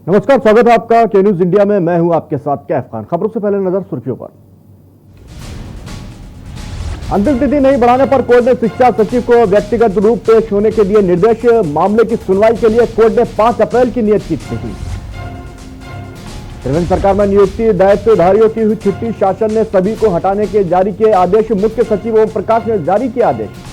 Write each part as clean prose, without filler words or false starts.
नमस्कार, स्वागत है आपका के न्यूज इंडिया में। मैं हूं आपके साथ कैफ खान। खबरों से पहले नजर सुर्खियों पर। अंतिम तिथि नहीं बढ़ाने पर कोर्ट ने शिक्षा सचिव को व्यक्तिगत रूप पेश होने के दिए निर्देश। मामले की सुनवाई के लिए कोर्ट ने 5 अप्रैल की नियत की थी। त्रिवेंद्र सरकार में नियुक्ति दायित्वधारियों की हुई छुट्टी, शासन ने सभी को हटाने के जारी किए आदेश। मुख्य सचिव ओम प्रकाश ने जारी किया आदेश।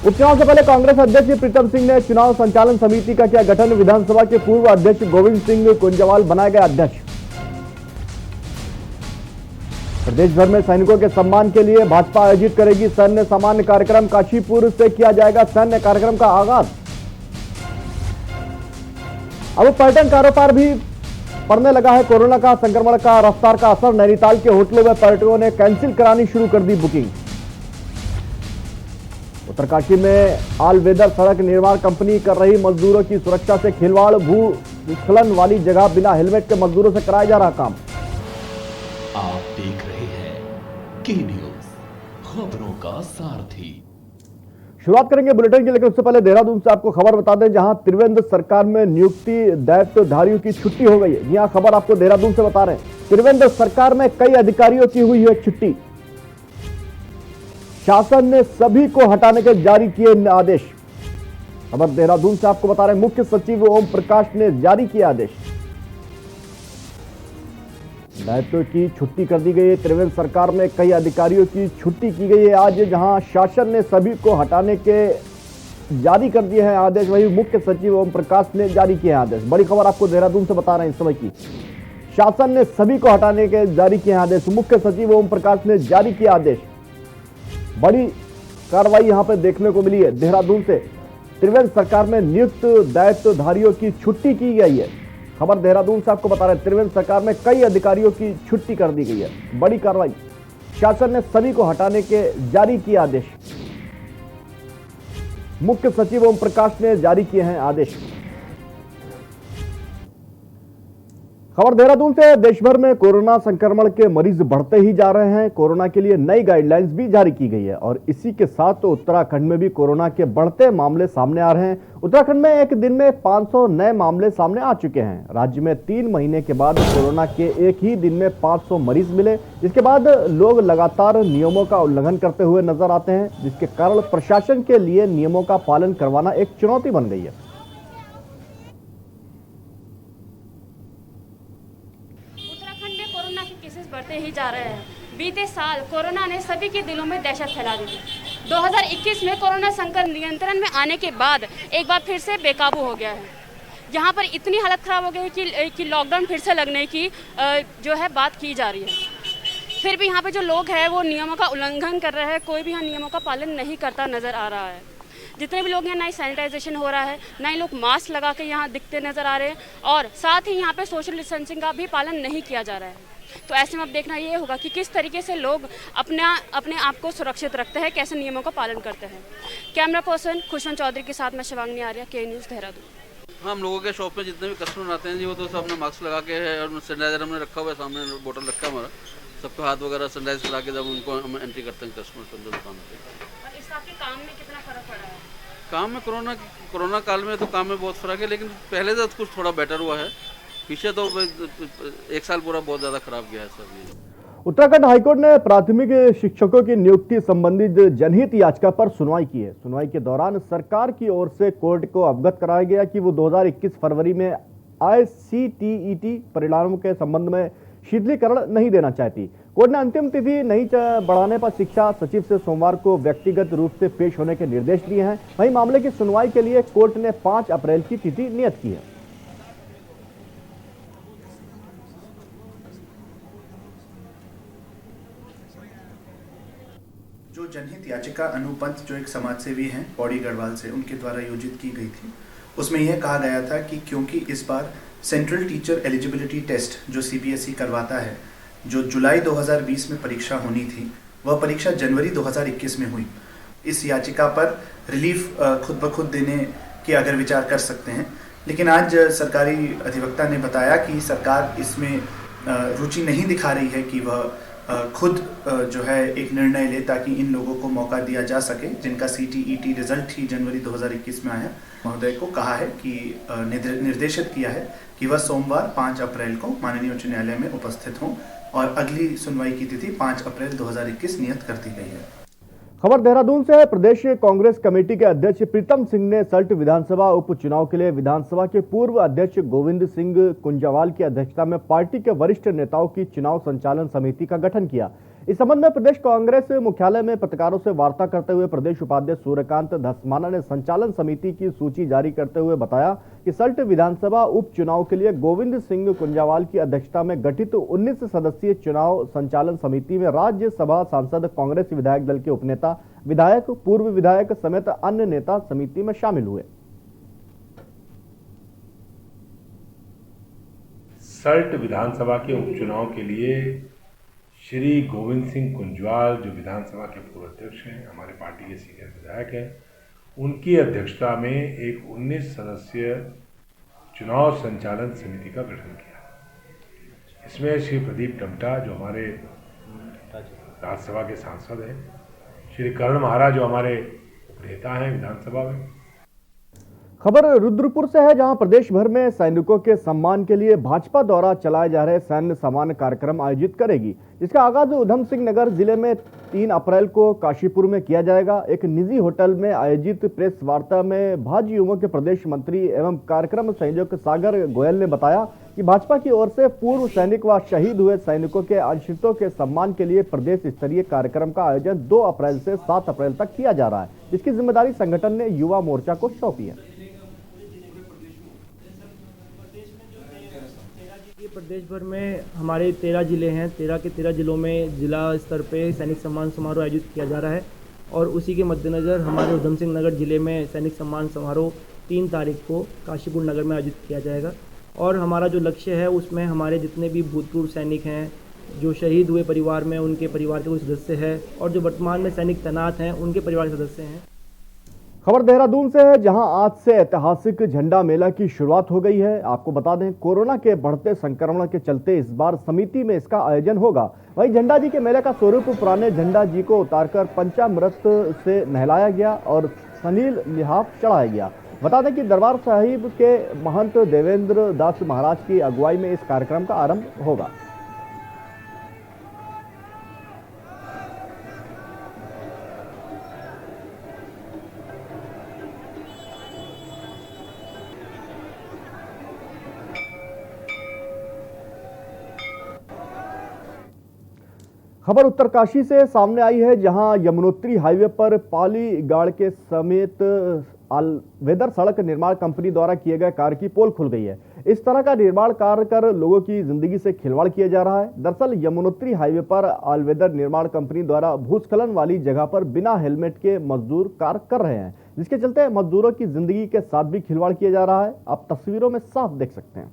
उपचुनाव से पहले कांग्रेस अध्यक्ष प्रीतम सिंह ने चुनाव संचालन समिति का किया गठन। विधानसभा के पूर्व अध्यक्ष गोविंद सिंह कुंजवाल बनाए गए अध्यक्ष। प्रदेश भर में सैनिकों के सम्मान के लिए भाजपा आयोजित करेगी सैन्य सम्मान कार्यक्रम। काशीपुर से किया जाएगा सैन्य कार्यक्रम का आगाज। अब पर्यटन कारोबार भी पड़ने लगा है कोरोना का संक्रमण का रफ्तार का असर। नैनीताल के होटलों में पर्यटकों ने कैंसिल करानी शुरू कर दी बुकिंग। उत्तरकाशी में ऑल वेदर सड़क निर्माण कंपनी कर रही मजदूरों की सुरक्षा से खिलवाड़। भूस्खलन वाली जगह बिना हेलमेट के मजदूरों से कराया जा रहा काम। आप देख रहे हैं के न्यूज, खबरों का सारथी। शुरुआत करेंगे बुलेटिन की, लेकिन उससे पहले देहरादून से आपको खबर बता दें, जहां त्रिवेंद्र सरकार में नियुक्ति दायित्वधारियों की छुट्टी हो गई है। यहां खबर आपको देहरादून से बता रहे हैं, त्रिवेंद्र सरकार में कई अधिकारियों की हुई है छुट्टी। शासन ने सभी को हटाने के जारी किए आदेश। खबर देहरादून से आपको बता रहे हैं, मुख्य सचिव ओम प्रकाश ने जारी किया आदेश। दायित्व की छुट्टी कर दी गई है। त्रिवेंद्र सरकार में कई अधिकारियों की छुट्टी की गई है आज, जहां शासन ने सभी को हटाने के जारी कर दिए हैं आदेश। वही मुख्य सचिव ओम प्रकाश ने जारी किए आदेश। बड़ी खबर आपको देहरादून से बता रहे हैं इस समय की। शासन ने सभी को हटाने के जारी किए आदेश। मुख्य सचिव ओम प्रकाश ने जारी किया आदेश। बड़ी कार्रवाई यहां पर देखने को मिली है देहरादून से। त्रिवेंद्र सरकार में नियुक्त दायित्वधारियों की छुट्टी की गई है। खबर देहरादून से आपको बता रहे हैं, त्रिवेंद्र सरकार में कई अधिकारियों की छुट्टी कर दी गई है। बड़ी कार्रवाई, शासन ने सभी को हटाने के जारी किए आदेश। मुख्य सचिव ओम प्रकाश ने जारी किए हैं आदेश। खबर देहरादून से, देश भर में कोरोना संक्रमण के मरीज बढ़ते ही जा रहे हैं। कोरोना के लिए नई गाइडलाइंस भी जारी की गई है और इसी के साथ तो उत्तराखंड में भी कोरोना के बढ़ते मामले सामने आ रहे हैं। उत्तराखंड में एक दिन में 500 नए मामले सामने आ चुके हैं। राज्य में 3 महीने के बाद कोरोना के एक ही दिन में 500 मरीज मिले। इसके बाद लोग लगातार नियमों का उल्लंघन करते हुए नजर आते हैं, जिसके कारण प्रशासन के लिए नियमों का पालन करवाना एक चुनौती बन गई है। बढ़ते ही जा रहे हैं। बीते साल कोरोना ने सभी के दिलों में दहशत फैला दी थी। 2021 में कोरोना संकट नियंत्रण में आने के बाद एक बार फिर से बेकाबू हो गया है। यहाँ पर इतनी हालत खराब हो गई कि लॉकडाउन फिर से लगने की जो है बात की जा रही है। फिर भी यहाँ पे जो लोग हैं वो नियमों का उल्लंघन कर रहे हैं। कोई भी यहाँ नियमों का पालन नहीं करता नज़र आ रहा है। जितने भी लोग हैं, ना ही सैनिटाइजेशन हो रहा है, ना ही लोग मास्क लगा के यहाँ दिखते नज़र आ रहे हैं और साथ ही यहाँ पे सोशल डिस्टेंसिंग का भी पालन नहीं किया जा रहा है। तो ऐसे में अब देखना ये होगा कि किस तरीके से लोग अपने आप को सुरक्षित रखते हैं, कैसे नियमों का पालन करते हैं। कैमरा पर्सन खुशवंत चौधरी के साथ मैं शिवांगी आर्या, के न्यूज़ देहरादून। हम लोगों के शॉप में जितने भी कस्टमर आते हैं जी, वो तो सब अपने मास्क लगा के है और सैनिटाइजर हमने रखा हुआ है, सामने बोतल रखा है हमारा। सबको हाथ वगैरह सैनिटाइज करा के जब उनको हम एंट्री करते हैं कस्टमर के अंदर दुकान पे। और इस आपके काम में कितना फ़र्क पड़ा है? काम में कोरोना काल में तो काम में बहुत फ़र्क है, लेकिन पहले से कुछ थोड़ा बेटर हुआ है। पीछे तो 1 साल पूरा बहुत ज़्यादा खराब गया है सर। उत्तराखंड हाईकोर्ट ने प्राथमिक शिक्षकों की नियुक्ति संबंधित जनहित याचिका पर सुनवाई की है। सुनवाई के दौरान सरकार की ओर से कोर्ट को अवगत कराया गया कि वो 2021 फरवरी में आए CTET परिणामों के संबंध में शीतलीकरण नहीं देना चाहती। कोर्ट ने अंतिम तिथि नहीं बढ़ाने पर शिक्षा सचिव से सोमवार को व्यक्तिगत रूप से पेश होने के निर्देश दिए हैं। वहीं मामले की सुनवाई के लिए कोर्ट ने 5 अप्रैल की तिथि नियत की है। जो जनहित याचिका अनुपंत जो एक समाजसेवी हैं पौड़ी गढ़वाल से, उनके द्वारा आयोजित की गई थी, उसमें यह कहा गया था कि क्योंकि इस बार सेंट्रल टीचर एलिजिबिलिटी टेस्ट जो CBSE करवाता है, जो जुलाई 2020 में परीक्षा होनी थी, वह परीक्षा जनवरी 2021 में हुई। इस याचिका पर रिलीफ खुद ब खुद देने की अगर विचार कर सकते हैं, लेकिन आज सरकारी अधिवक्ता ने बताया कि सरकार इसमें रुचि नहीं दिखा रही है कि वह खुद जो है एक निर्णय ले ताकि इन लोगों को मौका दिया जा सके, जिनका CTET रिजल्ट ही जनवरी 2021 में आया। महोदय को कहा है कि निर्देशित किया है कि वह सोमवार 5 अप्रैल को माननीय उच्च न्यायालय में उपस्थित हों और अगली सुनवाई की तिथि 5 अप्रैल 2021 नियत कर दी गई है। खबर देहरादून से है। प्रदेश कांग्रेस कमेटी के अध्यक्ष प्रीतम सिंह ने सल्ट विधानसभा उपचुनाव के लिए विधानसभा के पूर्व अध्यक्ष गोविंद सिंह कुंजावाल की अध्यक्षता में पार्टी के वरिष्ठ नेताओं की चुनाव संचालन समिति का गठन किया। इस संबंध में प्रदेश कांग्रेस मुख्यालय में पत्रकारों से वार्ता करते हुए प्रदेश उपाध्यक्ष सूर्यकांत धस्माना ने संचालन समिति की सूची जारी करते हुए बताया कि सल्ट विधानसभा उपचुनाव के लिए गोविंद सिंह कुंजावाल की अध्यक्षता में गठित 19 सदस्यीय चुनाव संचालन समिति में राज्यसभा सांसद, कांग्रेस विधायक दल के उपनेता, विधायक, पूर्व विधायक समेत अन्य नेता समिति में शामिल हुए। सल्ट विधानसभा के उपचुनाव के लिए श्री गोविंद सिंह कुंजवाल, जो विधानसभा के पूर्व अध्यक्ष हैं, हमारे पार्टी के सीनियर विधायक हैं, उनकी अध्यक्षता में एक 19 सदस्यीय चुनाव संचालन समिति का गठन किया। इसमें श्री प्रदीप टमटा, जो हमारे राज्यसभा के सांसद हैं, श्री करण महाराज, जो हमारे नेता हैं विधानसभा में। खबर रुद्रपुर से है, जहां प्रदेश भर में सैनिकों के सम्मान के लिए भाजपा द्वारा चलाए जा रहे सैन्य सम्मान कार्यक्रम आयोजित करेगी, जिसका आगाज उधम सिंह नगर जिले में 3 अप्रैल को काशीपुर में किया जाएगा। एक निजी होटल में आयोजित प्रेस वार्ता में भाजयुमो के प्रदेश मंत्री एवं कार्यक्रम संयोजक सागर गोयल ने बताया कि भाजपा की ओर से पूर्व सैनिक व शहीद हुए सैनिकों के आश्रितों के सम्मान के लिए प्रदेश स्तरीय कार्यक्रम का आयोजन 2 अप्रैल से 7 अप्रैल तक किया जा रहा है, जिसकी जिम्मेदारी संगठन ने युवा मोर्चा को सौंपी है। प्रदेश भर में हमारे 13 जिले हैं। 13 के 13 जिलों में जिला स्तर पे सैनिक सम्मान समारोह आयोजित किया जा रहा है और उसी के मद्देनज़र हमारे उधम सिंह नगर जिले में सैनिक सम्मान समारोह 3 तारीख को काशीपुर नगर में आयोजित किया जाएगा। और हमारा जो लक्ष्य है उसमें हमारे जितने भी भूतपूर्व सैनिक हैं, जो शहीद हुए परिवार में उनके परिवार के कुछ सदस्य हैं और जो वर्तमान में सैनिक तैनात हैं उनके परिवार के सदस्य हैं। खबर देहरादून से है, जहां आज से ऐतिहासिक झंडा मेला की शुरुआत हो गई है। आपको बता दें, कोरोना के बढ़ते संक्रमण के चलते इस बार समिति में इसका आयोजन होगा। वहीं झंडा जी के मेले का स्वरूप पुराने झंडा जी को उतारकर पंचामृत से नहलाया गया और सनील लिहाफ चढ़ाया गया। बता दें कि दरबार साहिब के महंत देवेंद्र दास महाराज की अगुवाई में इस कार्यक्रम का आरंभ होगा। खबर उत्तरकाशी से सामने आई है, जहां यमुनोत्री हाईवे पर पाली गाड़ के समेत आलवेदर सड़क निर्माण कंपनी द्वारा किए गए कार्य की पोल खुल गई है। इस तरह का निर्माण कार्य कर लोगों की जिंदगी से खिलवाड़ किया जा रहा है। दरअसल यमुनोत्री हाईवे पर आलवेदर निर्माण कंपनी द्वारा भूस्खलन वाली जगह पर बिना हेलमेट के मजदूर कार्य कर रहे हैं, जिसके चलते मजदूरों की जिंदगी के साथ भी खिलवाड़ किया जा रहा है। आप तस्वीरों में साफ देख सकते हैं।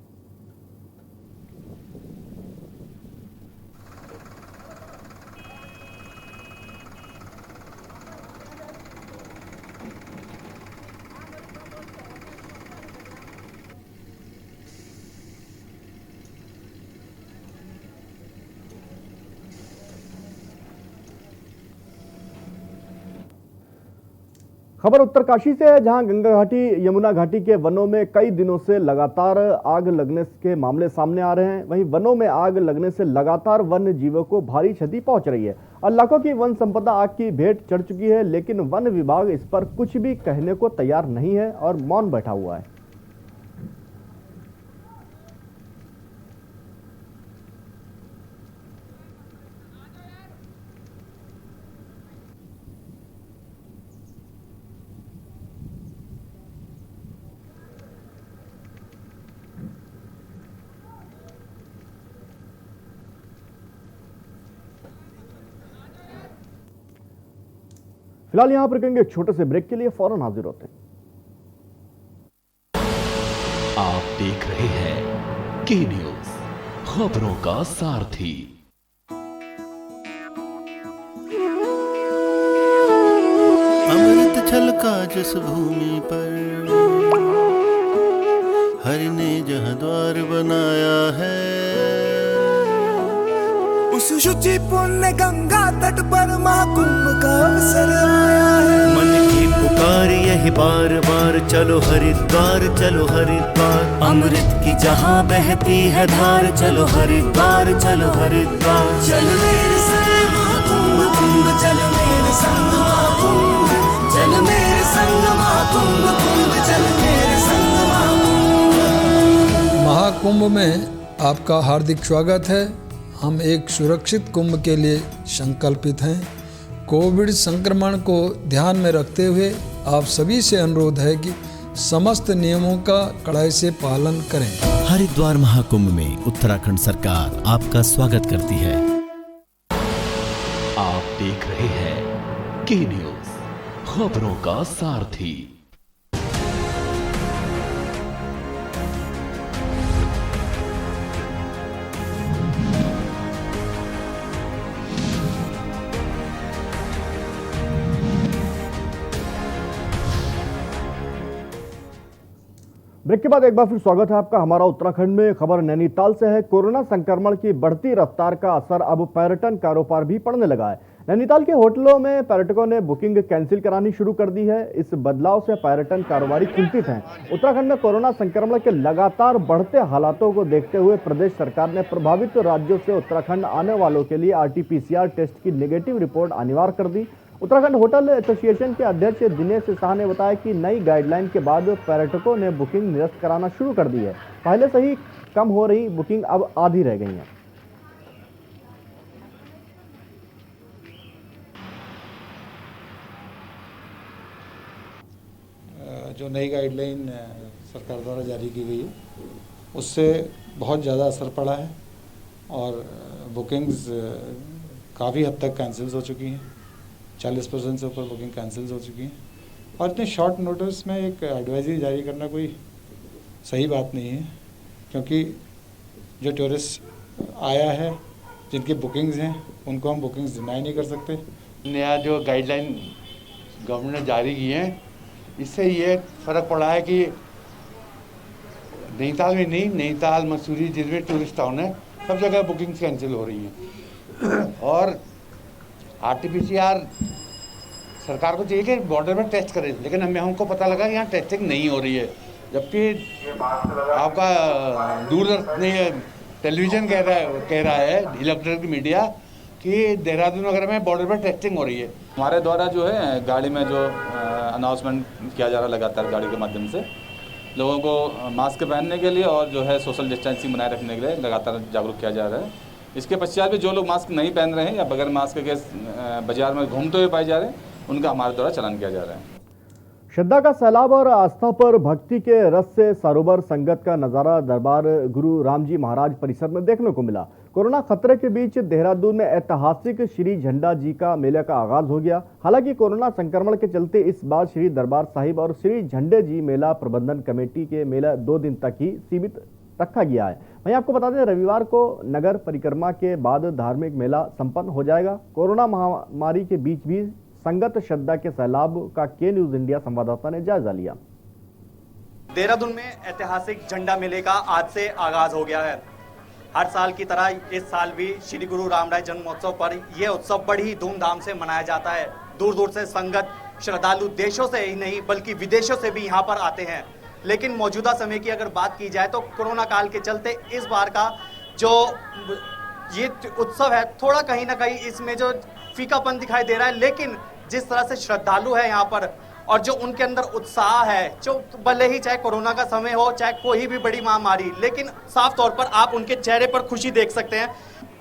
खबर उत्तरकाशी से है, जहां गंगा घाटी यमुना घाटी के वनों में कई दिनों से लगातार आग लगने के मामले सामने आ रहे हैं। वहीं वनों में आग लगने से लगातार वन्य जीवों को भारी क्षति पहुंच रही है और लाखों की वन संपदा आग की भेंट चढ़ चुकी है, लेकिन वन विभाग इस पर कुछ भी कहने को तैयार नहीं है और मौन बैठा हुआ है। फिलहाल यहां पर करेंगे एक छोटे से ब्रेक के लिए, फौरन हाजिर होते हैं। आप देख रहे हैं के न्यूज, खबरों का सारथी। अमृत छलका जिस भूमि पर हरि ने जहां द्वार बनाया है, उस शुचि पुण्य गंगा तट पर महाकुंभ का अवसर आया है। मन की पुकार यही बार बार, चलो हरिद्वार चलो हरिद्वार, अमृत की जहाँ बहती है धार, चलो हरिद्वार चलो हरिद्वार। चल मेरे संग महाकुंभ कुंभ, चल मेरे संग महाकुंभ, चल मेरे संग महाकुंभ कुंभ, चल मेरे संग महाकुंभ। महाकुंभ में आपका हार्दिक स्वागत है। हम एक सुरक्षित कुंभ के लिए संकल्पित हैं। कोविड संक्रमण को ध्यान में रखते हुए आप सभी से अनुरोध है कि समस्त नियमों का कड़ाई से पालन करें। हरिद्वार महाकुंभ में उत्तराखंड सरकार आपका स्वागत करती है। आप देख रहे हैं के न्यूज़, खबरों का सारथी। ब्रेक के बाद एक बार फिर स्वागत है आपका हमारा उत्तराखंड में। खबर नैनीताल से है। कोरोना संक्रमण की बढ़ती रफ्तार का असर अब पर्यटन कारोबार भी पड़ने लगा है। नैनीताल के होटलों में पर्यटकों ने बुकिंग कैंसिल करानी शुरू कर दी है। इस बदलाव से पर्यटन कारोबारी चिंतित हैं। उत्तराखंड में कोरोना संक्रमण के लगातार बढ़ते हालातों को देखते हुए प्रदेश सरकार ने प्रभावित राज्यों से उत्तराखंड आने वालों के लिए RT-PCR टेस्ट की नेगेटिव रिपोर्ट अनिवार्य कर दी। उत्तराखंड होटल एसोसिएशन के अध्यक्ष दिनेश शाह ने बताया कि नई गाइडलाइन के बाद पर्यटकों ने बुकिंग निरस्त कराना शुरू कर दी है। पहले से ही कम हो रही बुकिंग अब आधी रह गई है। जो नई गाइडलाइन सरकार द्वारा जारी की गई है उससे बहुत ज़्यादा असर पड़ा है और बुकिंग्स काफ़ी हद तक कैंसिल्स हो चुकी हैं। 40% से ऊपर बुकिंग कैंसिल्स हो चुकी हैं और इतने शॉर्ट नोटिस में एक एडवाइजरी जारी करना कोई सही बात नहीं है, क्योंकि जो टूरिस्ट आया है जिनकी बुकिंग्स हैं उनको हम बुकिंग्स डिनाई नहीं कर सकते। नया जो गाइडलाइन गवर्नमेंट ने जारी की है इससे ये फ़र्क पड़ा है कि नैनीताल में नहीं, नैनीताल मसूरी जितने टूरिस्ट टाउन है सब जगह बुकिंग्स कैंसिल हो रही हैं और RT-PCR सरकार को चाहिए कि बॉर्डर में टेस्ट करें, लेकिन हमको पता लगा कि यहाँ टेस्टिंग नहीं हो रही है, जबकि आपका दूरदर्शन टेलीविजन कह रहा है इलेक्ट्रॉनिक मीडिया कि देहरादून वगैरह में बॉर्डर पर टेस्टिंग हो रही है। हमारे द्वारा जो है गाड़ी में जो अनाउंसमेंट किया जा रहा है लगातार गाड़ी के माध्यम से लोगों को मास्क पहनने के लिए और जो है सोशल डिस्टेंसिंग बनाए रखने के लिए लगातार जागरूक किया जा रहा है। इसके पश्चात भी जो लोग मास्क नहीं पहन रहे हैं या बगैर मास्क के बाजार में घूमते हुए पाए जा रहे हैं उनका हमारे द्वारा चालान किया जा रहा है। श्रद्धा का सैलाब और आस्था पर भक्ति के रस से सरोवर संगत का नजारा दरबार गुरु रामजी महाराज परिसर में देखने को मिला। कोरोना खतरे के बीच देहरादून में ऐतिहासिक श्री झंडा जी का मेले का आगाज हो गया। हालांकि कोरोना संक्रमण के चलते इस बार श्री दरबार साहिब और श्री झंडे जी मेला प्रबंधन कमेटी के मेला 2 दिन तक ही सीमित रखा गया है। वहीं आपको बता दें रविवार को नगर परिक्रमा के बाद धार्मिक मेला संपन्न हो जाएगा। कोरोना महामारी के बीच भी संगत श्रद्धा के सैलाब का के न्यूज इंडिया संवाददाता ने जायजा लिया। देहरादून में ऐतिहासिक झंडा मेले का आज से आगाज हो गया है। हर साल की तरह इस साल भी श्री गुरु रामराज जन्मोत्सव पर यह उत्सव बड़ी धूमधाम से मनाया जाता है। दूर दूर से संगत श्रद्धालु देशों से ही नहीं बल्कि विदेशों से भी यहाँ पर आते हैं। लेकिन मौजूदा समय की अगर बात की जाए तो कोरोना काल के चलते इस बार का जो ये उत्सव है थोड़ा कहीं ना कहीं इसमें जो फीकापन दिखाई दे रहा है। लेकिन जिस तरह से श्रद्धालु है यहाँ पर और जो उनके अंदर उत्साह है, जो भले ही चाहे कोरोना का समय हो चाहे कोई भी बड़ी महामारी, लेकिन साफ तौर पर आप उनके चेहरे पर खुशी देख सकते हैं।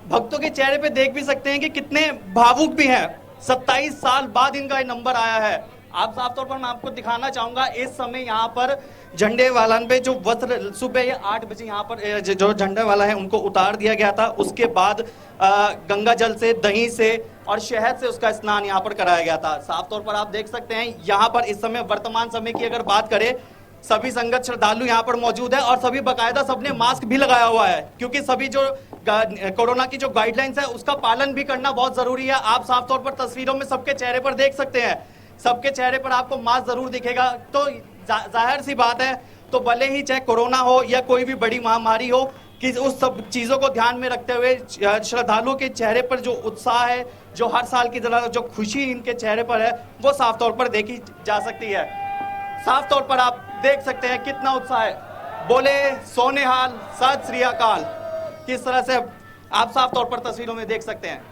भक्तों के चेहरे पे देख भी सकते हैं कि कितने भावुक भी हैं। 27 साल बाद इनका ये नंबर आया है। आप साफ तौर पर मैं आपको दिखाना चाहूंगा इस समय यहाँ पर झंडे वाला पे जो वस्त्र सुबह 8 बजे यहाँ पर जो झंडे वाला है उनको उतार दिया गया था। उसके बाद गंगा जल से, दही से और शहद से उसका स्नान यहाँ पर कराया गया था। साफ तौर पर आप देख सकते हैं यहाँ पर इस समय वर्तमान समय की अगर बात करें सभी संगत श्रद्धालु यहाँ पर मौजूद है और सभी बकायदा सबने मास्क भी लगाया हुआ है, क्योंकि सभी जो कोरोना की जो गाइडलाइंस है उसका पालन भी करना बहुत जरूरी है। आप साफ तौर पर तस्वीरों में सबके चेहरे पर देख सकते हैं, सबके चेहरे पर आपको मास्क जरूर दिखेगा। तो जाहिर सी बात है, तो भले ही चाहे कोरोना हो या कोई भी बड़ी महामारी हो, कि उस सब चीज़ों को ध्यान में रखते हुए श्रद्धालुओं के चेहरे पर जो उत्साह है, जो हर साल की तरह जो खुशी इनके चेहरे पर है, वो साफ तौर पर देखी जा सकती है। साफ तौर पर आप देख सकते हैं कितना उत्साह है। बोले सोनेहाल, सत श्री अकाल, किस तरह से आप साफ तौर पर तस्वीरों में देख सकते हैं।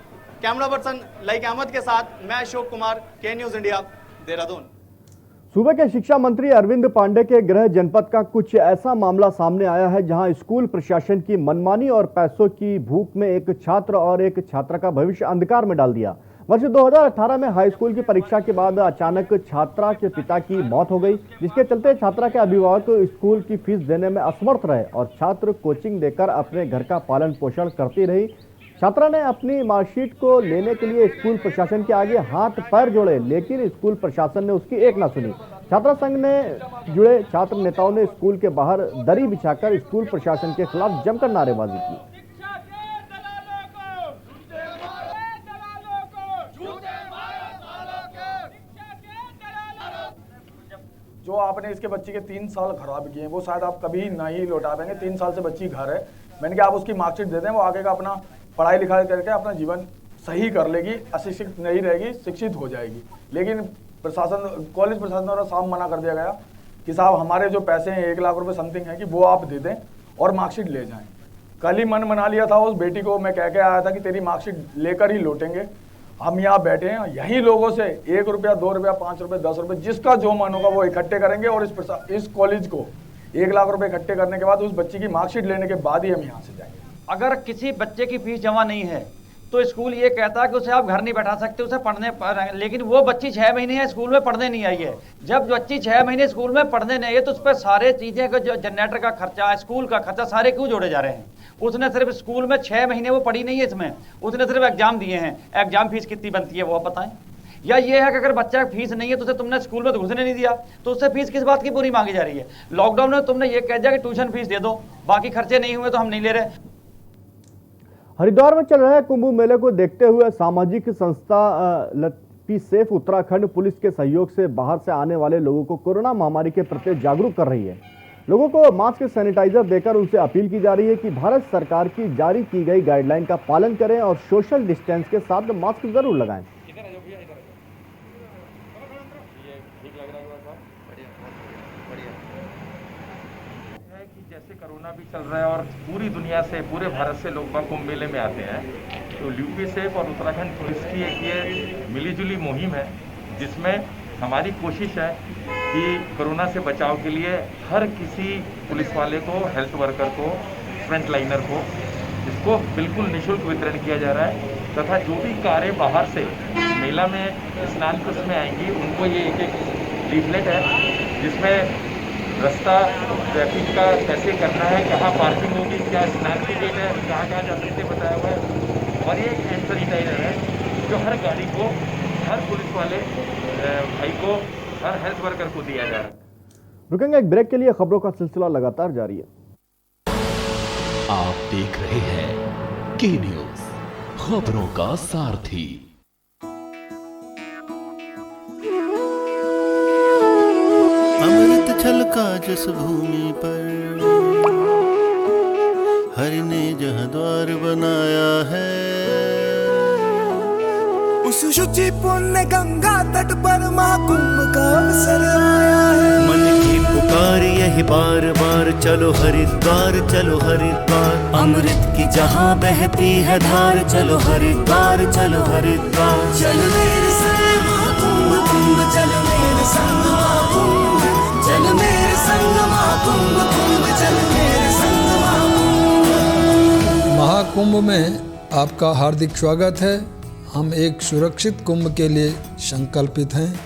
कैमरा पर्सन लाइक अहमद के साथ मैं अशोक कुमार, के न्यूज़ इंडिया, देहरादून। सूबे के शिक्षा मंत्री अरविंद पांडे के गृह जनपद का कुछ ऐसा मामला सामने आया है जहां स्कूल प्रशासन की मनमानी और पैसों की भूख में एक छात्र और एक छात्रा का भविष्य अंधकार में डाल दिया। वर्ष 2018 में हाई स्कूल की परीक्षा के बाद अचानक छात्रा के पिता की मौत हो गई, जिसके चलते छात्रा के अभिभावक स्कूल की फीस देने में असमर्थ रहे और छात्र कोचिंग देकर अपने घर का पालन पोषण करती रही। छात्रा ने अपनी मार्कशीट को लेने के लिए स्कूल प्रशासन के आगे हाथ पैर जोड़े, लेकिन स्कूल प्रशासन ने उसकी एक ना सुनी। छात्रा संघ ने जुड़े छात्र नेताओं ने स्कूल के बाहर दरी बिछाकर स्कूल प्रशासन के खिलाफ जमकर नारेबाजी की। जो आपने इसके बच्चे के 3 साल खराब किए हैं वो शायद आप कभी नहीं लौटा पाएंगे। 3 साल से बच्ची घर है, मैंने कहा आप उसकी मार्कशीट दे दें, वो आगे का अपना पढ़ाई लिखाई करके अपना जीवन सही कर लेगी, अशिक्षित नहीं रहेगी, शिक्षित हो जाएगी। लेकिन प्रशासन, कॉलेज प्रशासन द्वारा साफ मना कर दिया गया कि साहब हमारे जो पैसे हैं 1 लाख रुपए समथिंग है कि वो आप दे दें और मार्कशीट ले जाएं। कल ही मन बना लिया था उस बेटी को, मैं कह के आया था कि तेरी मार्कशीट लेकर ही लौटेंगे। हम यहाँ बैठे हैं, यही लोगों से 1 रुपया, 2 रुपया, 5 रुपये, 10 रुपये, जिसका जो मन होगा वो इकट्ठे करेंगे और इस कॉलेज को 1 लाख रुपए इकट्ठे करने के बाद उस बच्ची की मार्कशीट लेने के बाद ही हम यहाँ से जाएंगे। अगर किसी बच्चे की फीस जमा नहीं है तो स्कूल ये कहता है कि उसे आप घर नहीं बैठा सकते, उसे पढ़ने पर, लेकिन वो बच्ची 6 महीने है स्कूल में पढ़ने नहीं आई है। जब बच्ची 6 महीने स्कूल में पढ़ने नहीं है तो उस पर सारे चीज़ें का जो जनरेटर का खर्चा, स्कूल का खर्चा, सारे क्यों जोड़े जा रहे हैं? उसने सिर्फ स्कूल में 6 महीने वो पढ़ी नहीं है, इसमें उसने सिर्फ एग्जाम दिए हैं। एग्जाम फीस कितनी बनती है वो आप बताएं? या ये है कि अगर बच्चा फीस नहीं है तो उसे तुमने स्कूल में तो घुसने नहीं दिया, तो उससे फीस किस बात की पूरी मांगी जा रही है? लॉकडाउन में तुमने ये कह दिया कि ट्यूशन फीस दे दो, बाकी खर्चे नहीं हुए तो हम नहीं ले रहे। हरिद्वार में चल रहे कुंभ मेले को देखते हुए सामाजिक संस्था लकी सेफ उत्तराखंड पुलिस के सहयोग से बाहर से आने वाले लोगों को कोरोना महामारी के प्रति जागरूक कर रही है। लोगों को मास्क, सैनिटाइजर देकर उनसे अपील की जा रही है कि भारत सरकार की जारी की गई गाइडलाइन का पालन करें और सोशल डिस्टेंस के साथ मास्क जरूर लगाएं। जैसे कोरोना भी चल रहा है और पूरी दुनिया से, पूरे भारत से लोग कुंभ मेले में आते हैं, तो यूपी सेफ और उत्तराखंड पुलिस की एक ये मिलीजुली मुहिम है जिसमें हमारी कोशिश है कि कोरोना से बचाव के लिए हर किसी पुलिस वाले को, हेल्थ वर्कर को, फ्रंट लाइनर को, इसको बिल्कुल निःशुल्क वितरण किया जा रहा है। तथा जो भी कारें बाहर से मेला में स्नान कुंज में आएंगी उनको ये एक लीफलेट है जिसमें रास्ता, ट्रैफिक का कैसे करना है, कहाँ पार्किंग होगी, क्या स्नान की डेट है, कहाँ कहाँ जा सकते बताया हुआ है। और ये एक हैंड सैनिटाइजर है जो हर गाड़ी को, हर पुलिस वाले भाई को, हर हेल्थ वर्कर को दिया जा रहा है। रुकेंगे एक ब्रेक के लिए, खबरों का सिलसिला लगातार जारी है। आप देख रहे हैं के न्यूज़, खबरों का सारथी। अमृत छलका जिस भूमि पर हरि ने जहाँ द्वार बनाया है, उस शुचि पुण्य गंगा तट पर महाकुंभ का अवसर आया है। मन की पुकार यही बार बार, चलो हरिद्वार, चलो हरिद्वार। अमृत की जहाँ बहती है धार, चलो हरिद्वार, चलो हरिद्वार। चल मेरे संग महाकुंभ कुंभ, चल मेरे संग महाकुंभ, चल मेरे संग महाकुंभ कुंभ, चल मेरे संग महाकुंभ। महाकुंभ में आपका हार्दिक स्वागत है। हम एक सुरक्षित कुंभ के लिए संकल्पित हैं।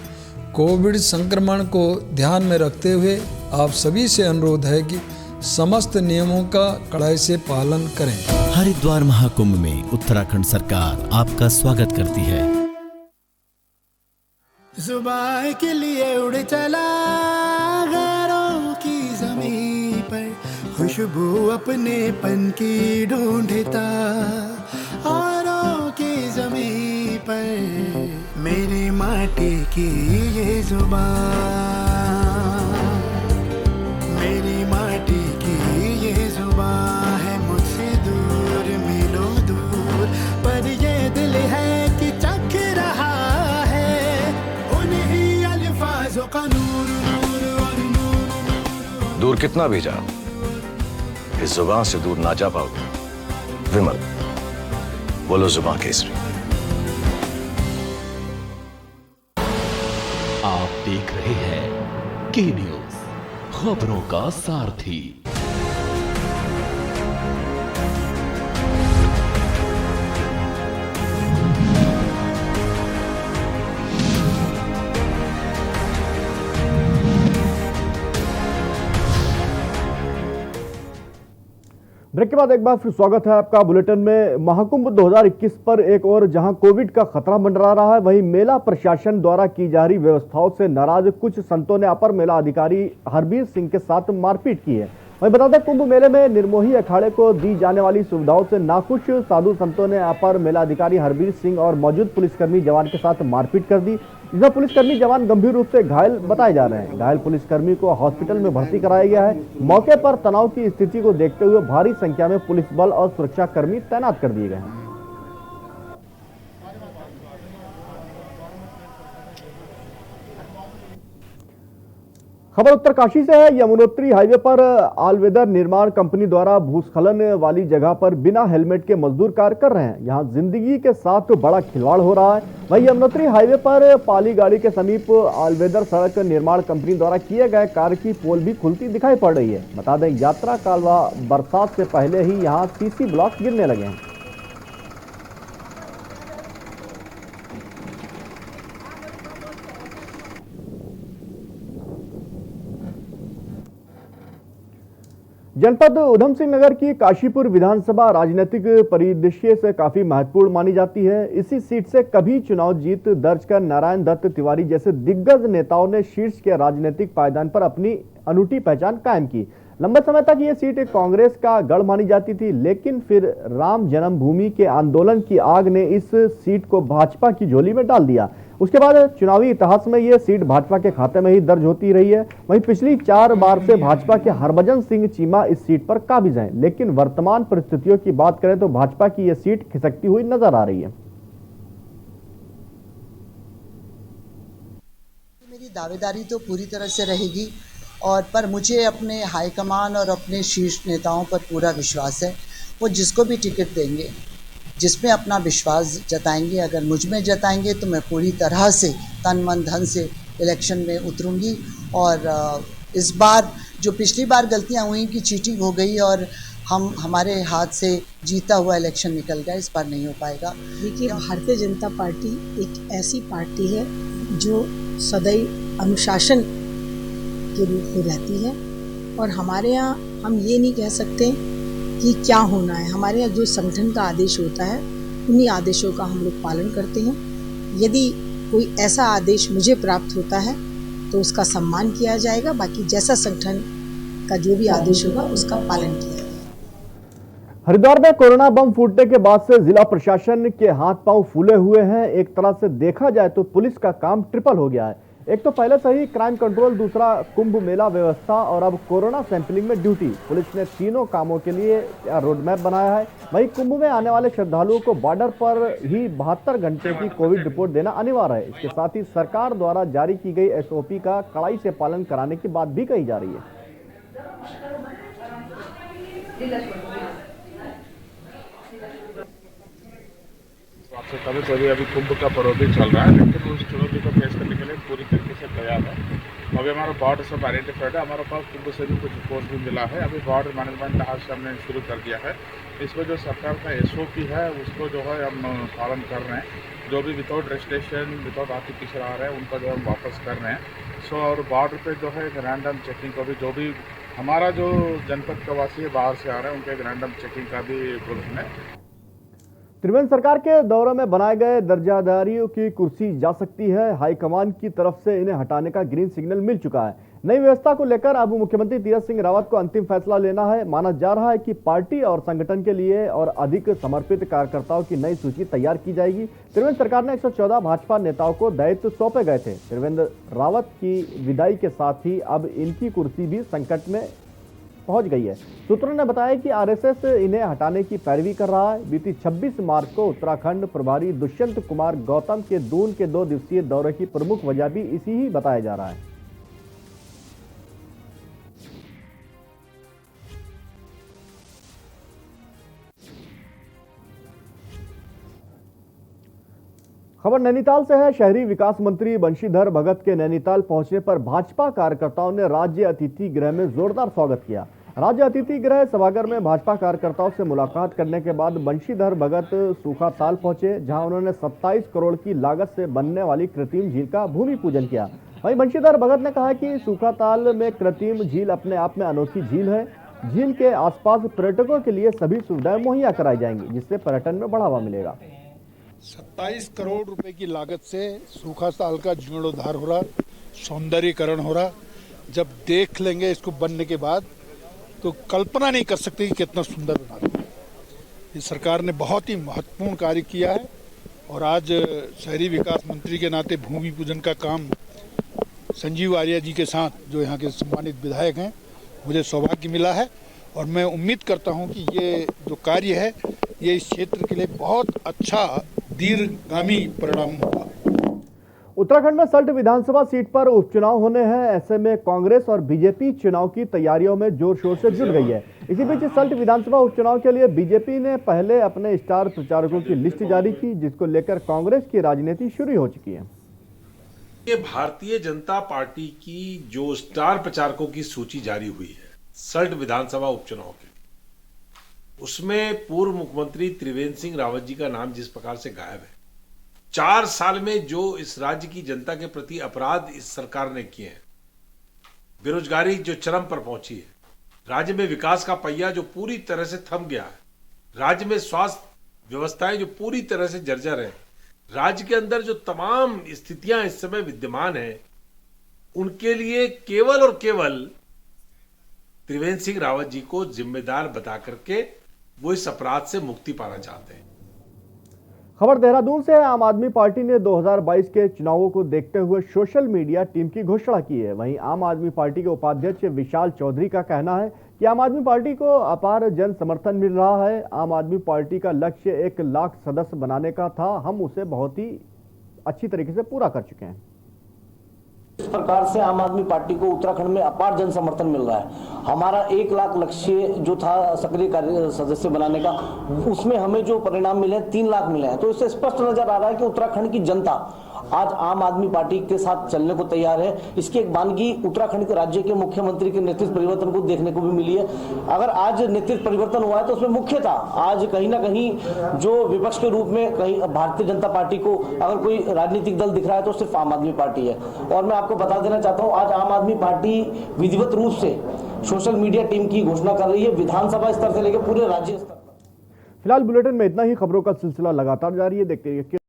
कोविड संक्रमण को ध्यान में रखते हुए आप सभी से अनुरोध है कि समस्त नियमों का कड़ाई से पालन करें। हरिद्वार महाकुंभ में उत्तराखंड सरकार आपका स्वागत करती है। सुबह के लिए उड़ चला गैरों की ज़मीं पर, खुशबू अपने पन की ढूंढता औरों की ज़मीं पर। मेरी माटी की ये जुबान, मेरी माटी की ये जुबान है, मुझ दूर कितना भी जाओ, इस जुबान से दूर ना जा पाओगे। विमल, बोलो जुबान केसरी। आप देख रहे हैं के न्यूज, खबरों का सारथी। ब्रेक के बाद एक बार फिर स्वागत है आपका बुलेटिन में। महाकुंभ 2021 पर एक और जहां कोविड का खतरा मंडरा रहा है, वहीं मेला प्रशासन द्वारा की जा रही व्यवस्थाओं से नाराज कुछ संतों ने अपर मेला अधिकारी हरबीर सिंह के साथ मारपीट की है। वहीं बता दें, कुंभ मेले में निर्मोही अखाड़े को दी जाने वाली सुविधाओं से नाखुश साधु संतों ने अपर मेला अधिकारी हरबीर सिंह और मौजूद पुलिसकर्मी जवान के साथ मारपीट कर दी, जिसमें पुलिसकर्मी जवान गंभीर रूप से घायल बताए जा रहे हैं। घायल पुलिसकर्मी को हॉस्पिटल में भर्ती कराया गया है। मौके पर तनाव की स्थिति को देखते हुए भारी संख्या में पुलिस बल और सुरक्षा कर्मी तैनात कर दिए गए हैं। खबर उत्तरकाशी से है। यमुनोत्री हाईवे पर ऑलवेदर निर्माण कंपनी द्वारा भूस्खलन वाली जगह पर बिना हेलमेट के मजदूर कार्य कर रहे हैं। यहां जिंदगी के साथ बड़ा खिलवाड़ हो रहा है। वहीं यमुनोत्री हाईवे पर पाली गाड़ी के समीप ऑलवेदर सड़क निर्माण कंपनी द्वारा किए गए कार्य की पोल भी खुलती दिखाई पड़ रही है। बता दें, यात्रा काल व बरसात से पहले ही यहाँ सीसी ब्लॉक गिरने लगे हैं। जनपद उधम सिंह नगर की काशीपुर विधानसभा राजनीतिक परिदृश्य से काफी महत्वपूर्ण मानी जाती है। इसी सीट से कभी चुनाव जीत दर्ज कर नारायण दत्त तिवारी जैसे दिग्गज नेताओं ने शीर्ष के राजनीतिक पायदान पर अपनी अनूठी पहचान कायम की। लंबे समय तक ये सीट कांग्रेस का गढ़ मानी जाती थी, लेकिन फिर राम जन्मभूमि के आंदोलन की आग ने इस सीट को भाजपा की झोली में डाल दिया। उसके बाद चुनावी इतिहास में यह सीट भाजपा के खाते में ही दर्ज होती रही है। वहीं पिछली 4 बार से भाजपा के हरभजन सिंह चीमा इस सीट पर काबिज हैं, लेकिन वर्तमान परिस्थितियों की बात करें तो भाजपा की यह सीट खिसकती हुई नजर आ रही है। मेरी दावेदारी तो पूरी तरह से रहेगी पर मुझे अपने हाईकमान और अपने शीर्ष नेताओं पर पूरा विश्वास है। वो जिसको भी टिकट देंगे, जिसमें अपना विश्वास जताएंगे, अगर मुझ में जताएंगे तो मैं पूरी तरह से तन मन धन से इलेक्शन में उतरूंगी। और इस बार जो पिछली बार गलतियां हुई कि चीटिंग हो गई और हमारे हाथ से जीता हुआ इलेक्शन निकल गया, इस बार नहीं हो पाएगा। देखिए, भारतीय जनता पार्टी एक ऐसी पार्टी है जो सदैव अनुशासन के रूप में रहती है और हमारे यहाँ हम ये नहीं कह सकते कि क्या होना है। हमारे यहाँ जो संगठन का आदेश होता है उन्हीं आदेशों का हम लोग पालन करते हैं। यदि कोई ऐसा आदेश मुझे प्राप्त होता है तो उसका सम्मान किया जाएगा, बाकी जैसा संगठन का जो भी आदेश होगा उसका पालन किया जाएगा। हरिद्वार में कोरोना बम फूटने के बाद से जिला प्रशासन के हाथ पांव फूले हुए हैं। एक तरह से देखा जाए तो पुलिस का काम ट्रिपल हो गया है। एक तो पहले से ही क्राइम कंट्रोल, दूसरा कुंभ मेला व्यवस्था और अब कोरोना सैंपलिंग में ड्यूटी। पुलिस ने तीनों कामों के लिए रोड मैप बनाया है। वहीं कुंभ में आने वाले श्रद्धालुओं को बॉर्डर पर ही 72 घंटे की कोविड रिपोर्ट देना अनिवार्य है। इसके साथ ही सरकार द्वारा जारी की गई SOP का कड़ाई से पालन कराने की बात भी कही जा रही है। कभी अभी कुंभ का पर्व भी चल रहा है, लेकिन उस चुनौती को फेस करने के लिए पूरी तरीके से तैयार है। अभी हमारा बॉर्डर सब आइडेंटिफाइड है। हमारे पास कुंभ से भी कुछ रिपोर्ट भी मिला है। अभी बॉर्डर मैनेजमेंट आज से हमने शुरू कर दिया है। इसमें जो सरकार का SOP है उसको जो है हम पालन कर रहे हैं। जो भी विदाउट रजिस्ट्रेशन, विदाउट आर्टिफिशियल आ रहे हैं उनका जो हम वापस कर रहे हैं। और बॉर्डर पे जो है रैंडम चेकिंग का भी, जो भी हमारा जो जनपद का वासी है बाहर से आ रहे हैं उनके रैंडम चेकिंग का भी प्रोविजन है। त्रिवेंद्र सरकार के दौरे में बनाए गए दर्जादारियों की कुर्सी जा सकती है। हाईकमान की तरफ से इन्हें हटाने का ग्रीन सिग्नल मिल चुका है। नई व्यवस्था को लेकर अब मुख्यमंत्री तीरथ सिंह रावत को अंतिम फैसला लेना है। माना जा रहा है कि पार्टी और संगठन के लिए और अधिक समर्पित कार्यकर्ताओं की नई सूची तैयार की जाएगी। त्रिवेंद्र सरकार ने 114 भाजपा नेताओं को दायित्व सौंपे गए थे। त्रिवेंद्र रावत की विदाई के साथ ही अब इनकी कुर्सी भी संकट में पहुंच गई है। सूत्रों ने बताया कि RSS इन्हें हटाने की पैरवी कर रहा है। बीती 26 मार्च को उत्तराखंड प्रभारी दुष्यंत कुमार गौतम के दून के 2 दिवसीय दौरे की प्रमुख वजह भी इसी ही बताया जा रहा है। खबर नैनीताल से है। शहरी विकास मंत्री बंशीधर भगत के नैनीताल पहुंचने पर भाजपा कार्यकर्ताओं ने राज्य अतिथि गृह में जोरदार स्वागत किया। राज्य अतिथि गृह सभागार में भाजपा कार्यकर्ताओं से मुलाकात करने के बाद बंशीधर भगत सूखाताल पहुंचे, जहां उन्होंने 27 करोड़ की लागत से बनने वाली कृत्रिम झील का भूमि पूजन किया। वहीं बंशीधर भगत ने कहा कि सूखाताल में कृत्रिम झील अपने आप में अनोखी झील है। झील के आसपास पर्यटकों के लिए सभी सुविधाएं मुहैया कराई जाएंगी, जिससे पर्यटन में बढ़ावा मिलेगा। 27 करोड़ रुपए की लागत से सूखाताल का जीर्णोद्धार हो रहा, सौंदर्यीकरण हो रहा। जब देख लेंगे इसको बनने के बाद तो कल्पना नहीं कर सकते कि कितना सुंदर बना है। ये सरकार ने बहुत ही महत्वपूर्ण कार्य किया है और आज शहरी विकास मंत्री के नाते भूमि पूजन का काम संजीव आर्या जी के साथ, जो यहाँ के सम्मानित विधायक हैं, मुझे सौभाग्य मिला है और मैं उम्मीद करता हूँ कि ये जो कार्य है ये इस क्षेत्र के लिए बहुत अच्छा दीर्घगामी परिणाम होगा। उत्तराखंड में सल्ट विधानसभा सीट पर उपचुनाव होने हैं। ऐसे में कांग्रेस और बीजेपी चुनाव की तैयारियों में जोर शोर से जुट गई है। इसी बीच सल्ट विधानसभा उपचुनाव के लिए बीजेपी ने पहले अपने स्टार प्रचारकों की लिस्ट जारी की, जिसको लेकर कांग्रेस की राजनीति शुरू हो चुकी है। ये भारतीय जनता पार्टी की जो स्टार प्रचारकों की सूची जारी हुई है सल्ट विधानसभा उपचुनाव की, उसमें पूर्व मुख्यमंत्री त्रिवेंद्र सिंह रावत जी का नाम जिस प्रकार से गायब है। 4 साल में जो इस राज्य की जनता के प्रति अपराध इस सरकार ने किए हैं, बेरोजगारी जो चरम पर पहुंची है, राज्य में विकास का पहिया जो पूरी तरह से थम गया है, राज्य में स्वास्थ्य व्यवस्थाएं जो पूरी तरह से जर्जर है, राज्य के अंदर जो तमाम स्थितियां इस समय विद्यमान हैं, उनके लिए केवल और केवल त्रिवेंद्र सिंह रावत जी को जिम्मेदार बता करके वो इस अपराध से मुक्ति पाना चाहते हैं। खबर देहरादून से है। आम आदमी पार्टी ने 2022 के चुनावों को देखते हुए सोशल मीडिया टीम की घोषणा की है। वहीं आम आदमी पार्टी के उपाध्यक्ष विशाल चौधरी का कहना है कि आम आदमी पार्टी को अपार जन समर्थन मिल रहा है। आम आदमी पार्टी का लक्ष्य 1 लाख सदस्य बनाने का था, हम उसे बहुत ही अच्छी तरीके से पूरा कर चुके हैं। इस प्रकार से आम आदमी पार्टी को उत्तराखंड में अपार जन समर्थन मिल रहा है। हमारा 1 लाख लक्ष्य जो था सक्रिय सदस्य बनाने का, उसमें हमें जो परिणाम मिले 3 लाख मिले हैं। तो इससे स्पष्ट नजर आ रहा है कि उत्तराखंड की जनता आज आम आदमी पार्टी के साथ चलने को तैयार है। इसकी एक वानगी उत्तराखंड के राज्य के मुख्यमंत्री के नेतृत्व परिवर्तन को देखने को भी मिली है। अगर आज नेतृत्व परिवर्तन हुआ है तो उसमें मुख्य था आज कहीं ना कहीं जो विपक्ष के रूप में कहीं भारतीय जनता पार्टी को अगर कोई राजनीतिक दल दिख रहा है तो सिर्फ आम आदमी पार्टी है। और मैं आपको बता देना चाहता हूँ, आज आम आदमी पार्टी विधिवत रूप से सोशल मीडिया टीम की घोषणा कर रही है, विधानसभा स्तर से लेकर पूरे राज्य स्तर। फिलहाल बुलेटिन में इतना ही। खबरों का सिलसिला लगातार जारी है, देखते रहिए।